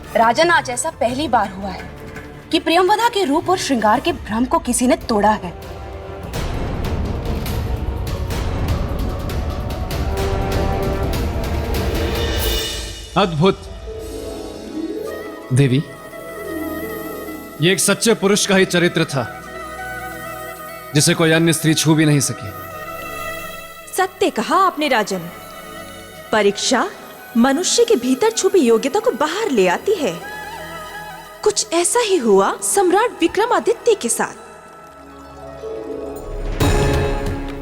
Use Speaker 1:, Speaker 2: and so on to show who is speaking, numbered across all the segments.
Speaker 1: राजन, आज ऐसा पहली बार हुआ है कि प्रियंवदा के रूप और श्रृंगार के भ्रम को किसी ने तोड़ा है।
Speaker 2: अद्भुत देवी, ये एक सच्चे पुरुष का ही चरित्र था जिसे कोई अन्य स्त्री छू भी नहीं सकी।
Speaker 3: सत्य कहा आपने राजन। परीक्षा मनुष्य के भीतर छुपी योग्यता को बाहर ले आती है। कुछ ऐसा ही हुआ सम्राट विक्रमादित्य के साथ।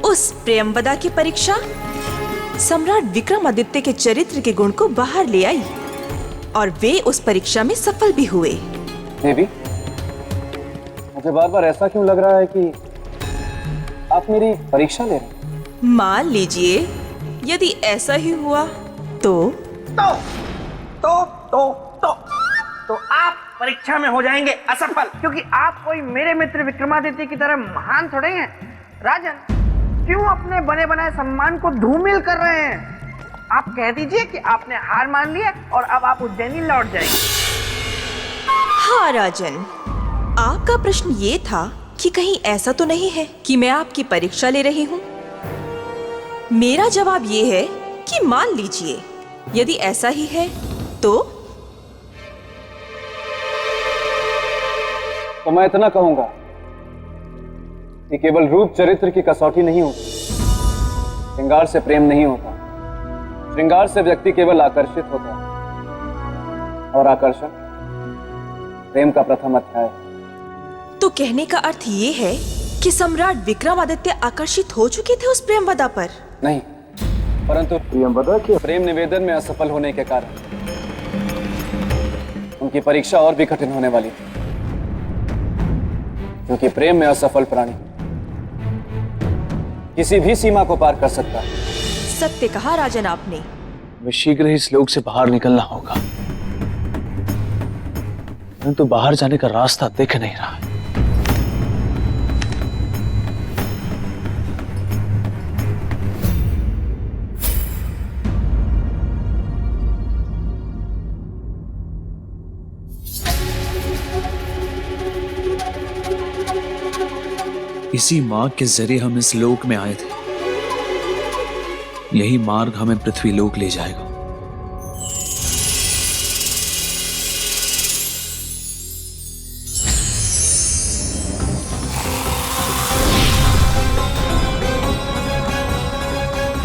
Speaker 3: उस प्रियंवदा की परीक्षा सम्राट विक्रमादित्य के चरित्र के गुण को बाहर ले आई और वे उस परीक्षा में सफल भी हुए।
Speaker 4: देवी, मुझे बार बार ऐसा क्यों लग रहा है कि आप मेरी परीक्षा ले रहे हैं?
Speaker 3: मान लीजिए यदि ऐसा ही हुआ तो
Speaker 5: आप परीक्षा में हो जाएंगे असफल, क्योंकि आप कोई मेरे मित्र विक्रमादित्य की तरह महान थोड़े हैं। राजन, क्यों अपने बने बनाए सम्मान को धूमिल कर रहे हैं? आप कह दीजिए कि आपने हार मान लिया और अब आप उज्जैनी लौट जाएंगे।
Speaker 3: हाँ राजन, आपका प्रश्न ये था कि कहीं ऐसा तो नहीं है कि मैं आपकी परीक्षा ले रही हूँ। मेरा जवाब ये है कि मान लीजिए यदि ऐसा ही है तो
Speaker 4: मैं इतना कहूंगा कि केवल रूप चरित्र की कसौटी नहीं होती, श्रृंगार से प्रेम नहीं होता। श्रृंगार से व्यक्ति केवल आकर्षित होता है और आकर्षण प्रेम का प्रथम अध्याय है।
Speaker 3: तो कहने का अर्थ ये है कि सम्राट विक्रमादित्य आकर्षित हो चुके थे उस प्रियंवदा पर?
Speaker 4: नहीं, परंतु प्रियंवदा के प्रेम निवेदन में असफल होने के कारण उनकी परीक्षा और भी कठिन होने वाली थी, क्योंकि प्रेम में असफल प्राणी किसी भी सीमा को पार कर सकता है।
Speaker 3: सत्य कहा राजन आपने।
Speaker 6: हमें शीघ्र ही इस लोक से बाहर निकलना होगा, परंतु बाहर जाने का रास्ता दिख नहीं रहा है। इसी मार्ग के जरिए हम इस लोक में आए थे। यही मार्ग हमें पृथ्वी लोक ले जाएगा।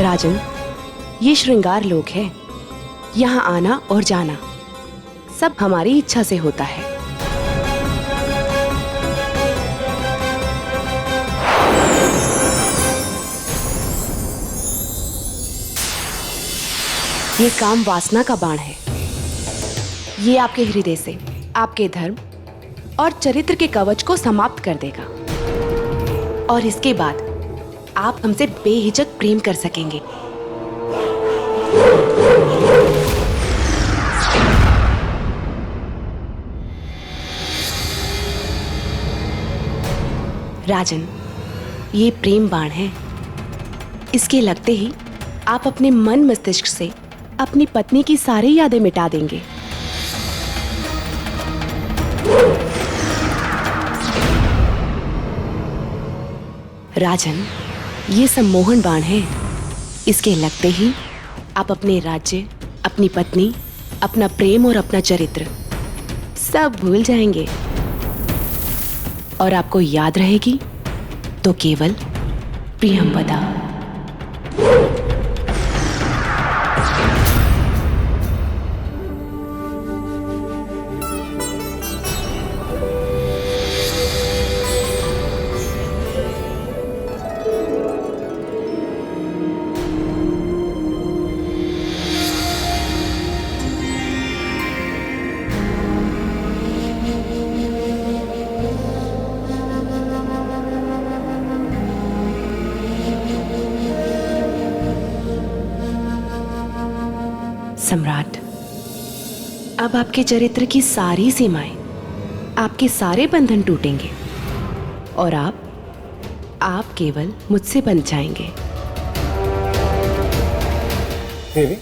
Speaker 1: राजन, ये श्रृंगार लोक है। यहाँ आना और जाना सब हमारी इच्छा से होता है। ये काम वासना का बाण है। ये आपके हृदय से आपके धर्म और चरित्र के कवच को समाप्त कर देगा और इसके बाद आप हमसे बेहिचक प्रेम कर सकेंगे। राजन, ये प्रेम बाण है। इसके लगते ही आप अपने मन मस्तिष्क से अपनी पत्नी की सारी यादें मिटा देंगे। राजन, ये सम्मोहन बाण है। इसके लगते ही आप अपने राज्य, अपनी पत्नी, अपना प्रेम और अपना चरित्र सब भूल जाएंगे और आपको याद रहेगी तो केवल प्रियंवदा। सम्राट, अब आपके चरित्र की सारी सीमाएं, आपके सारे बंधन टूटेंगे और आप केवल मुझसे बंध जाएंगे।
Speaker 4: देवी,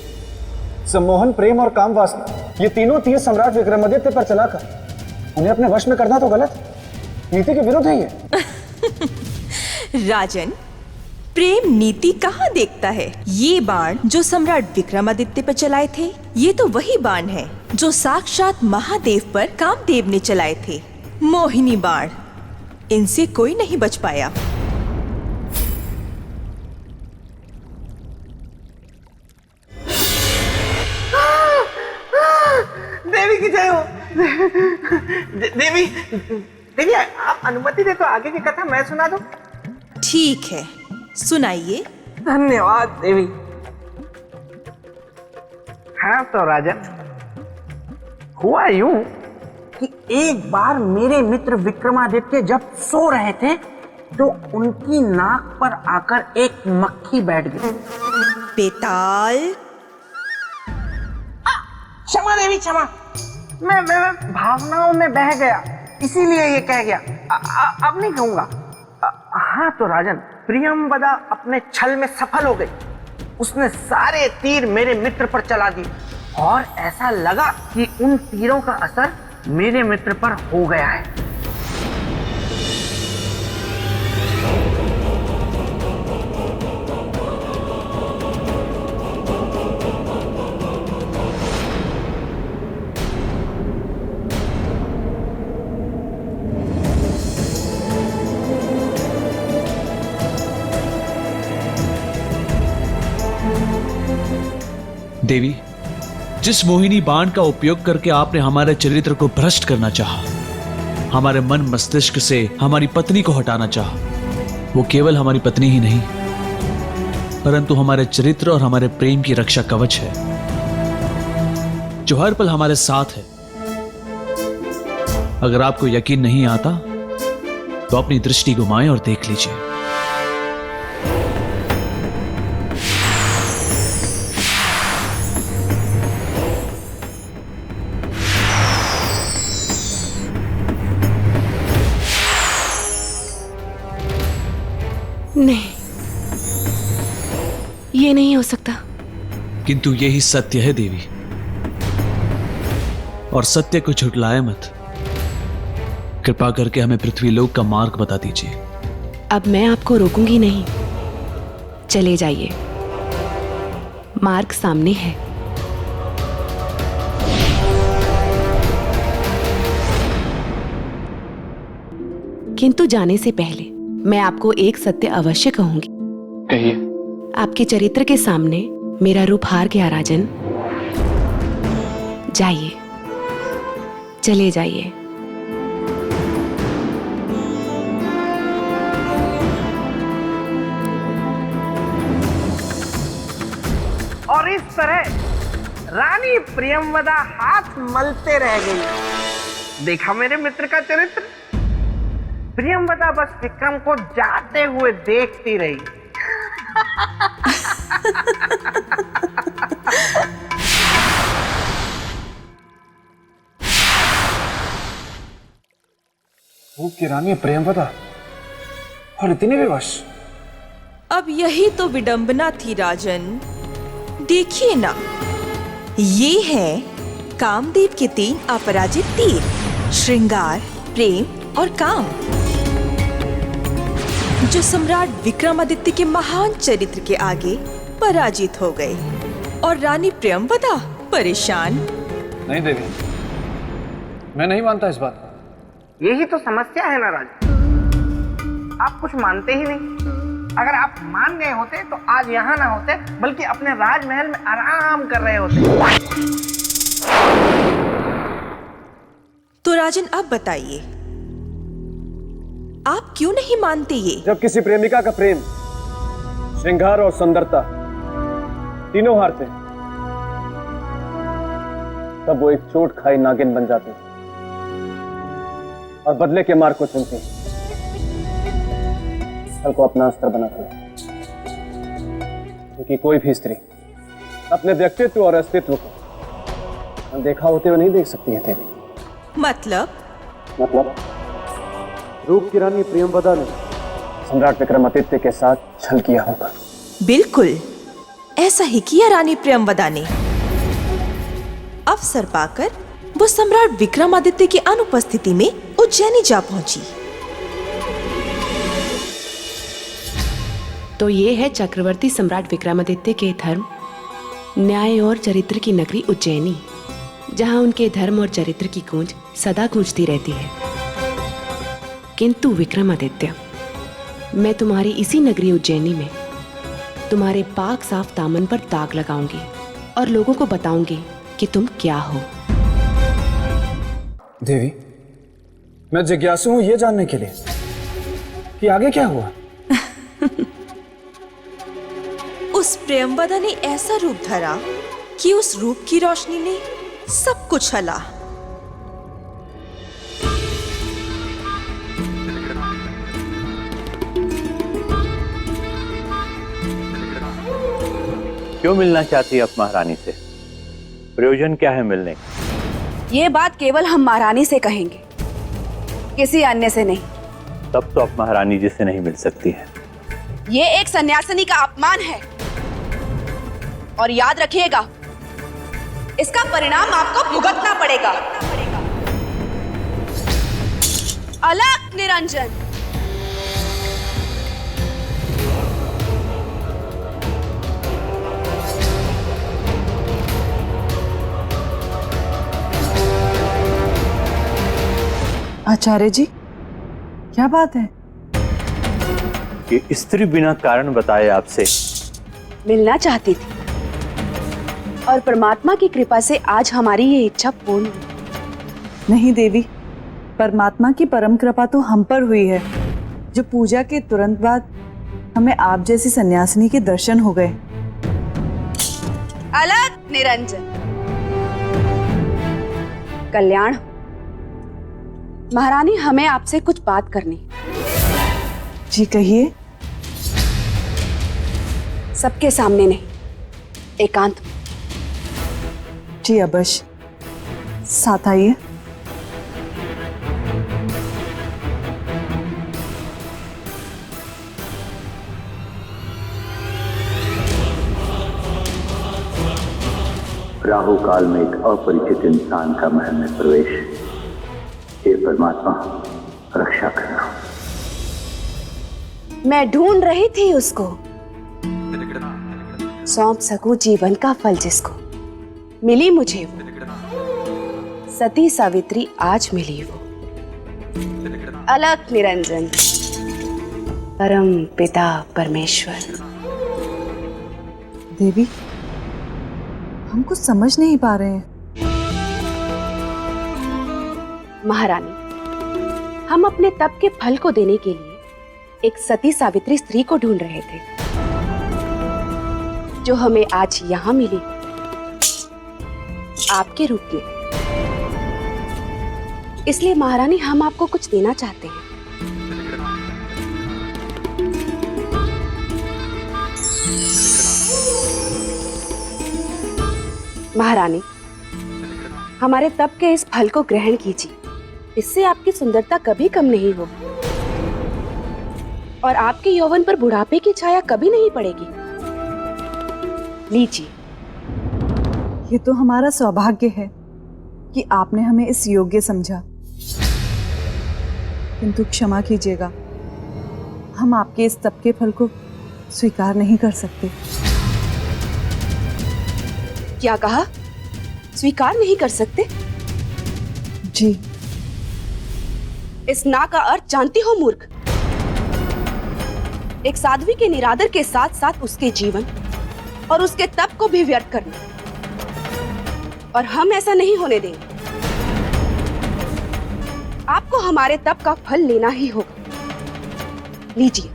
Speaker 4: सम्मोहन, प्रेम और काम वासना ये तीनों तीर सम्राट विक्रमादित्य पर चलाकर उन्हें अपने वश में करना तो गलत है, नीति के विरुद्ध है ये।
Speaker 3: राजन, प्रेम नीति कहाँ देखता है? ये बाण जो सम्राट विक्रमादित्य पर चलाए थे, ये तो वही बाण है जो साक्षात महादेव पर कामदेव ने चलाए थे। मोहिनी बाण, इनसे कोई नहीं बच पाया।
Speaker 5: देवी की जय हो। देवी देवी, आप अनुमति दे तो आगे की कथा मैं सुना दूं?
Speaker 3: ठीक है, सुनाइए।
Speaker 5: धन्यवाद देवी। हाँ तो राजन, हुआ यूं कि एक बार मेरे मित्र विक्रमादित्य जब सो रहे थे तो उनकी नाक पर आकर एक मक्खी बैठ गई।
Speaker 3: बेताल,
Speaker 5: क्षमा देवी क्षमा, मैं भावनाओं में बह गया, इसीलिए ये कह गया। अब नहीं कहूंगा। हाँ तो राजन, प्रियंवदा अपने छल में सफल हो गई। उसने सारे तीर मेरे मित्र पर चला दिए और ऐसा लगा कि उन तीरों का असर मेरे मित्र पर हो गया है।
Speaker 6: देवी, जिस मोहिनी बाण का उपयोग करके आपने हमारे चरित्र को भ्रष्ट करना चाहा, हमारे मन मस्तिष्क से हमारी पत्नी को हटाना चाहा, वो केवल हमारी पत्नी ही नहीं परंतु हमारे चरित्र और हमारे प्रेम की रक्षा कवच है, जो हर पल हमारे साथ है। अगर आपको यकीन नहीं आता तो अपनी दृष्टि घुमाएं और देख लीजिए।
Speaker 1: नहीं, ये नहीं हो सकता।
Speaker 6: किंतु यही सत्य है देवी, और सत्य को झुठलाए मत। कृपा करके हमें पृथ्वीलोक का मार्ग बता दीजिए।
Speaker 1: अब मैं आपको रोकूंगी नहीं, चले जाइए, मार्ग सामने है। किंतु जाने से पहले मैं आपको एक सत्य अवश्य कहूंगी।
Speaker 4: कहिए।
Speaker 1: आपके चरित्र के सामने मेरा रूप हार गया राजन। जाइए, चले जाइए।
Speaker 5: और इस तरह रानी प्रियंवदा हाथ मलते रह गई। देखा मेरे मित्र का चरित्र? प्रियंवदा बस विक्रम को जाते हुए देखती रही।
Speaker 4: रूप की रानी प्रियंवदा और इतनी विवश।
Speaker 3: अब यही तो विडंबना थी राजन। देखिए ना, ये है कामदेव के 3 अपराजित तीर, श्रृंगार, प्रेम और काम, जो सम्राट विक्रमादित्य के महान चरित्र के आगे पराजित हो गए। और रानी प्रियंवदा परेशान।
Speaker 4: नहीं देवी, मैं नहीं मानता इस बात को।
Speaker 5: यही तो समस्या है ना राजा, आप कुछ मानते ही नहीं। अगर आप मान गए होते तो आज यहाँ ना होते, बल्कि अपने राजमहल में आराम कर रहे होते।
Speaker 3: तो राजन, अब बताइए, आप क्यों नहीं मानते ये?
Speaker 4: जब किसी प्रेमिका का प्रेम, श्रृंगार और सुंदरता तीनों हारते हैं, तब वो एक चोट खाई नागिन बन जाती है और बदले के मार्ग को चुनती है, छल को अपना अस्त्र बनाती है। क्योंकि कोई भी स्त्री अपने व्यक्तित्व और अस्तित्व को अनदेखा होते हुए नहीं देख सकती है देवी।
Speaker 3: मतलब
Speaker 4: रूप की रानी प्रियंवदा ने सम्राट विक्रमादित्य के साथ छल किया होगा।
Speaker 3: बिल्कुल ऐसा ही किया रानी प्रियंवदा ने। अवसर पाकर वो सम्राट विक्रमादित्य की अनुपस्थिति में उज्जैनी जा पहुंची।
Speaker 1: तो ये है चक्रवर्ती सम्राट विक्रमादित्य के धर्म, न्याय और चरित्र की नगरी उज्जैनी, जहां उनके धर्म और चरित्र की गूंज सदा गूंजती रहती है। किंतु विक्रमादित्य, मैं तुम्हारी इसी नगरी उज्जैनी में तुम्हारे पाक साफ दामन पर दाग लगाऊंगी और लोगों को बताऊंगी कि तुम क्या हो।
Speaker 4: देवी, मैं जिज्ञासु हूं ये जानने के लिए कि आगे क्या हुआ।
Speaker 3: उस प्रियंवदा ने ऐसा रूप धरा कि उस रूप की रोशनी ने सब कुछ हला।
Speaker 7: क्यों मिलना चाहती है आप महारानी से? प्रयोजन क्या है मिलने का?
Speaker 1: ये बात केवल हम महारानी से कहेंगे, किसी अन्य से नहीं।
Speaker 7: तब तो आप महारानी जी से नहीं मिल सकती हैं।
Speaker 1: ये एक सन्यासिनी का अपमान है और याद रखिएगा, इसका परिणाम आपको भुगतना पड़ेगा। अलग निरंजन।
Speaker 8: आचार्य जी, क्या बात है?
Speaker 7: ये स्त्री बिना कारण बताए आपसे
Speaker 1: मिलना चाहती थी और परमात्मा की कृपा से आज हमारी ये इच्छा पूर्ण हुई।
Speaker 8: नहीं देवी, परमात्मा की परम कृपा तो हम पर हुई है, जो पूजा के तुरंत बाद हमें आप जैसी सन्यासिनी के दर्शन हो गए।
Speaker 1: अलग निरंजन। कल्याण, महारानी हमें आपसे कुछ बात करनी।
Speaker 8: जी कहिए।
Speaker 1: सबके सामने नहीं, एकांत में।
Speaker 8: जी अवश्य, साथ आइए।
Speaker 7: राहु काल में एक अपरिचित इंसान का महल में प्रवेश। हे परमात्मा, रक्षा करना।
Speaker 1: मैं ढूंढ रही थी उसको, सौंप सकूं जीवन का फल जिसको। मिली मुझे वो, सती सावित्री आज मिली वो। अलग निरंजन, परम पिता परमेश्वर।
Speaker 8: देवी, हम कुछ समझ नहीं पा रहे हैं।
Speaker 1: महारानी, हम अपने तप के फल को देने के लिए एक सती सावित्री स्त्री को ढूंढ रहे थे, जो हमें आज यहां मिली आपके रूप में। इसलिए महारानी, हम आपको कुछ देना चाहते हैं। महारानी, हमारे तप के इस फल को ग्रहण कीजिए। इससे आपकी सुंदरता कभी कम नहीं होगी और आपके यौवन पर बुढ़ापे की छाया कभी नहीं पड़ेगी। लीजिए।
Speaker 8: ये तो हमारा सौभाग्य है कि आपने हमें इस योग्य समझा, किंतु क्षमा कीजिएगा, हम आपके इस तप के फल को स्वीकार नहीं कर सकते।
Speaker 1: क्या कहा? स्वीकार नहीं कर सकते?
Speaker 8: जी।
Speaker 1: इस ना का अर्थ जानती हो मूर्ख? एक साध्वी के निरादर के साथ साथ उसके जीवन और उसके तप को भी व्यर्थ करना, और हम ऐसा नहीं होने देंगे। आपको हमारे तप का फल लेना ही होगा। लीजिए।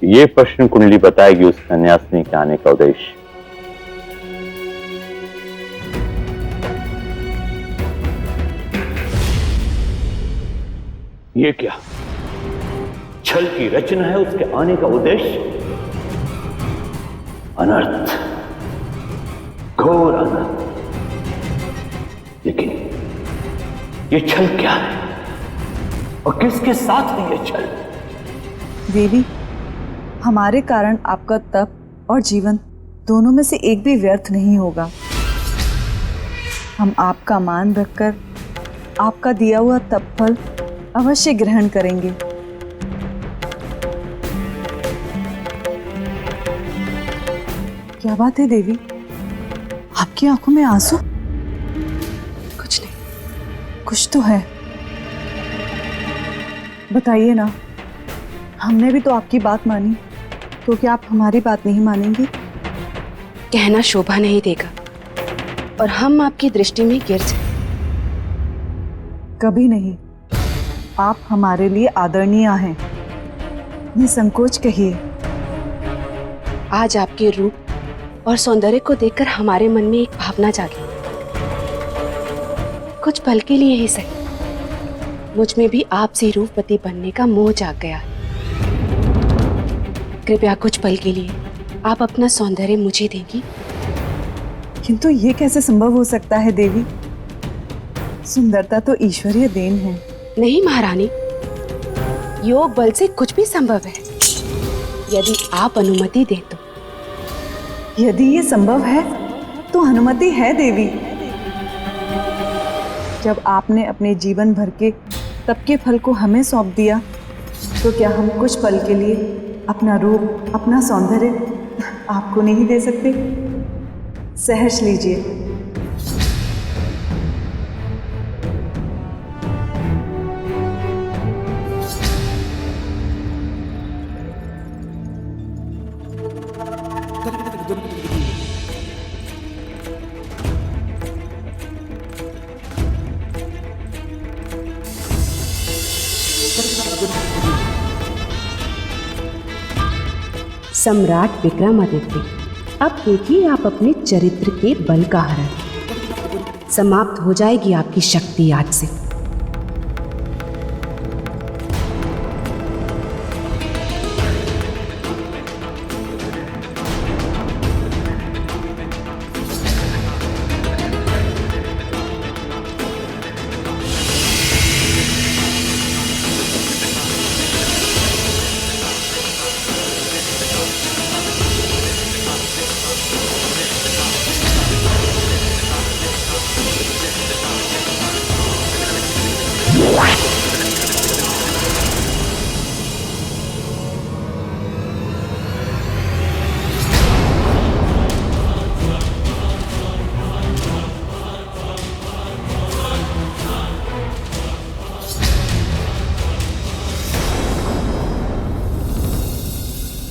Speaker 7: ये प्रश्न कुंडली बताएगी उस सन्यासिनी के आने का उद्देश्य। ये क्या छल की रचना है? उसके आने का उद्देश्य अनर्थ, घोर अनर्थ। लेकिन ये छल क्या है? और किसके साथ है ये छल?
Speaker 8: देवी, हमारे कारण आपका तप और जीवन दोनों में से एक भी व्यर्थ नहीं होगा। हम आपका मान रखकर आपका दिया हुआ तप फल अवश्य ग्रहण करेंगे। क्या बात है देवी, आपकी आंखों में आंसू?
Speaker 1: कुछ नहीं।
Speaker 8: कुछ तो है, बताइए ना। हमने भी तो आपकी बात मानी, तो क्या आप हमारी बात नहीं मानेंगे?
Speaker 1: कहना शोभा नहीं देगा और हम आपकी दृष्टि में गिर जाए।
Speaker 8: कभी नहीं। आप हमारे लिए आदरणीय हैं, निसंकोच कहिए।
Speaker 1: आज आपके रूप और सौंदर्य को देखकर हमारे मन में एक भावना जागी। कुछ पल के लिए ही सही, मुझ में भी आपसे रूपवती बनने का मोह जाग गया। कृपया कुछ पल के लिए आप अपना सौंदर्य मुझे देंगी?
Speaker 8: किंतु ये कैसे संभव हो सकता है देवी? सुंदरता तो ईश्वरीय देन है।
Speaker 1: नहीं महारानी, योग बल से कुछ भी संभव है, यदि आप अनुमति दें तो।
Speaker 8: यदि ये संभव है तो अनुमति है देवी। जब आपने अपने जीवन भर के तप के फल को हमें सौंप दिया, तो क्या हम कुछ पल के लिए अपना रूप, अपना सौंदर्य आपको नहीं दे सकते? सहर्ष लीजिए।
Speaker 1: सम्राट विक्रमादित्य, अब देखिए आप अपने चरित्र के बल का हरण। समाप्त हो जाएगी आपकी शक्ति आज से।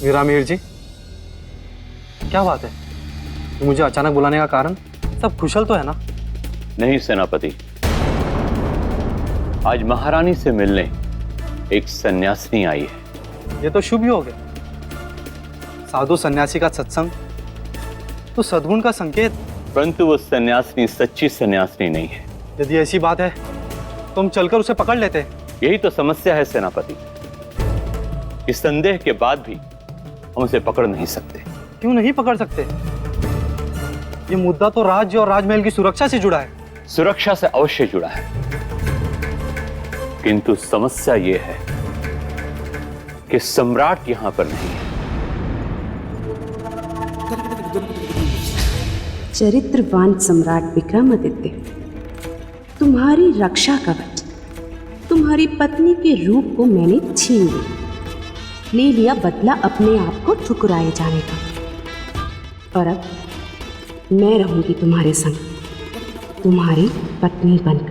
Speaker 4: वीरामीर जी, क्या बात है? मुझे अचानक बुलाने का कारण? सब कुशल तो है ना?
Speaker 7: नहीं सेनापति, आज महारानी से मिलने एक सन्यासिनी आई है।
Speaker 4: ये तो शुभ ही हो गया। साधु सन्यासी का सत्संग तो सद्गुण का संकेत।
Speaker 7: परंतु वो सन्यासिनी सच्ची सन्यासिनी नहीं है।
Speaker 4: यदि ऐसी बात है तो हम चलकर उसे पकड़ लेते हैं।
Speaker 7: यही तो समस्या है सेनापति, इस संदेह के बाद भी हम उसे पकड़ नहीं सकते।
Speaker 4: क्यों नहीं पकड़ सकते? ये मुद्दा तो राज्य और राजमहल की सुरक्षा से जुड़ा है।
Speaker 7: सुरक्षा से अवश्य जुड़ा है, किंतु समस्या ये है कि सम्राट यहां पर नहीं है।
Speaker 1: चरित्रवान सम्राट विक्रमादित्य, तुम्हारी रक्षा कवच, तुम्हारी पत्नी के रूप को मैंने छीन लिया, ले लिया बदला अपने आप को ठुकराए जाने का। और अब मैं रहूंगी तुम्हारे संग, तुम्हारी पत्नी बनकर।